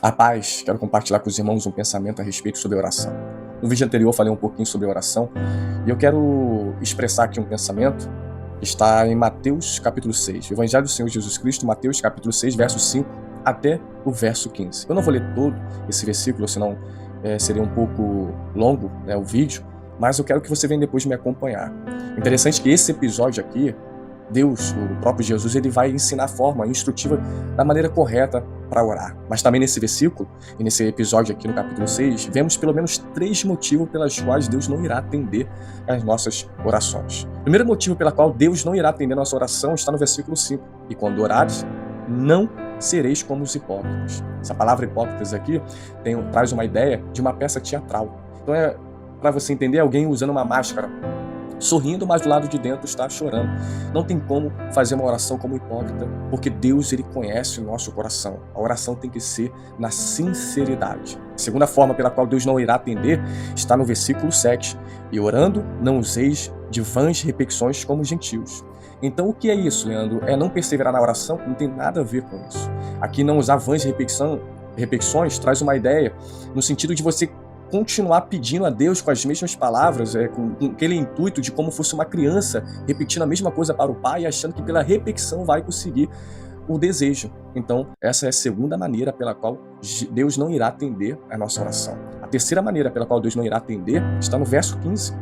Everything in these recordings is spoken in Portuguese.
A paz, quero compartilhar com os irmãos um pensamento a respeito sobre oração. No vídeo anterior eu falei um pouquinho sobre oração e eu quero expressar aqui um pensamento que está em Mateus capítulo 6, Evangelho do Senhor Jesus Cristo, Mateus capítulo 6, verso 5 até o verso 15. Eu não vou ler todo esse versículo, senão seria um pouco longo, o vídeo, mas eu quero que você venha depois me acompanhar. Interessante que esse episódio aqui, Deus, o próprio Jesus, ele vai ensinar a forma instrutiva da maneira correta para orar. Mas também nesse versículo, e nesse episódio aqui no capítulo 6, vemos pelo menos 3 motivos pelos quais Deus não irá atender as nossas orações. O primeiro motivo pelo qual Deus não irá atender a nossa oração está no versículo 5. E quando orares, não sereis como os hipócritas. Essa palavra hipócritas aqui traz uma ideia de uma peça teatral. Então para você entender, alguém usando uma máscara, sorrindo, mas do lado de dentro está chorando. Não tem como fazer uma oração como hipócrita, porque Deus, ele conhece o nosso coração. A oração tem que ser na sinceridade. A segunda forma pela qual Deus não irá atender está no versículo 7. E orando, não useis de vãs repetições como os gentios. Então o que é isso, Leandro? É não perseverar na oração? Não tem nada a ver com isso. Aqui não usar vãs repetições traz uma ideia no sentido de você continuar pedindo a Deus com as mesmas palavras, com aquele intuito de como fosse uma criança, repetindo a mesma coisa para o pai, achando que pela repetição vai conseguir o desejo. Então, essa é a segunda maneira pela qual Deus não irá atender a nossa oração. A terceira maneira pela qual Deus não irá atender está no verso 15,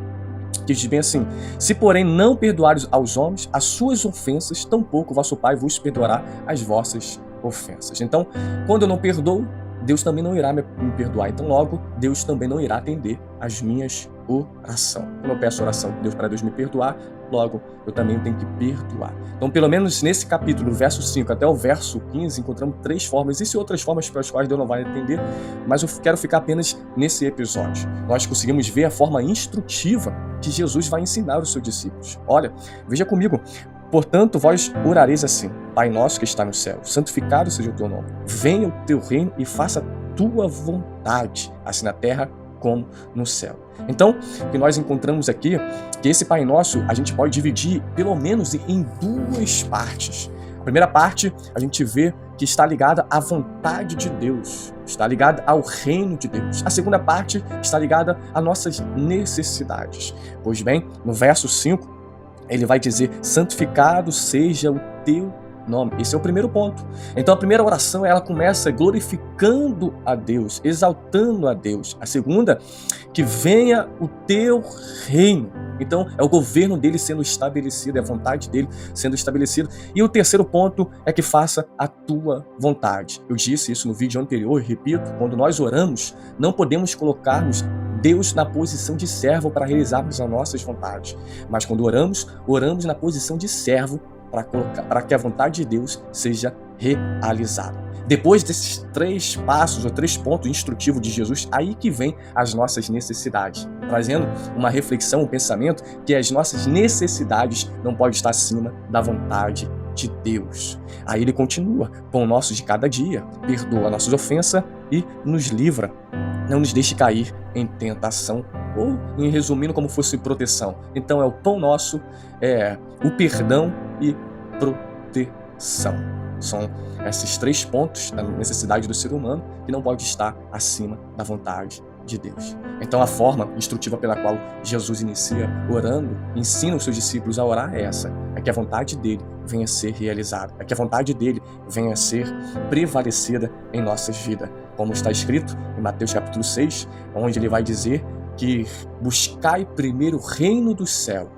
que diz bem assim: se porém não perdoares aos homens as suas ofensas, tampouco vosso Pai vos perdoará as vossas ofensas. Então, quando eu não perdoo, Deus também não irá me perdoar. Então, logo, Deus também não irá atender as minhas orações. Quando eu peço oração para Deus me perdoar, logo, eu também tenho que perdoar. Então, pelo menos nesse capítulo, verso 5 até o verso 15, encontramos 3 formas. Existem outras formas pelas quais Deus não vai atender, mas eu quero ficar apenas nesse episódio. Nós conseguimos ver a forma instrutiva que Jesus vai ensinar os seus discípulos. Olha, veja comigo. Portanto, vós orareis assim: Pai nosso que está no céu, santificado seja o teu nome. Venha o teu reino e faça a tua vontade, assim na terra como no céu. Então, o que nós encontramos aqui, que esse Pai Nosso, a gente pode dividir pelo menos em 2 partes. A primeira parte, a gente vê que está ligada à vontade de Deus, está ligada ao reino de Deus. A segunda parte está ligada às nossas necessidades. Pois bem, no verso 5, ele vai dizer: santificado seja o teu nome. Esse é o primeiro ponto. Então a primeira oração, ela começa glorificando a Deus, exaltando a Deus. A segunda, que venha o teu reino. Então é o governo dele sendo estabelecido, é a vontade dele sendo estabelecida. E o terceiro ponto é que faça a tua vontade. Eu disse isso no vídeo anterior, repito: quando nós oramos, não podemos colocarmos Deus na posição de servo para realizarmos as nossas vontades. Mas quando oramos na posição de servo para que a vontade de Deus seja realizada. Depois desses 3 passos ou 3 pontos instrutivos de Jesus, aí que vem as nossas necessidades, trazendo uma reflexão, um pensamento que as nossas necessidades não podem estar acima da vontade de Deus. Aí ele continua: pão nosso de cada dia, perdoa nossas ofensas e nos livra. Não nos deixe cair em tentação, ou, em resumindo, como fosse proteção. Então é o pão nosso, é o perdão e proteção. São esses 3 pontos da necessidade do ser humano que não pode estar acima da vontade de Deus. Então a forma instrutiva pela qual Jesus inicia orando, ensina os seus discípulos a orar é essa: é que a vontade dele venha a ser realizada, é que a vontade dele venha a ser prevalecida em nossas vidas. Como está escrito em Mateus capítulo 6, onde ele vai dizer que buscai primeiro o reino do céu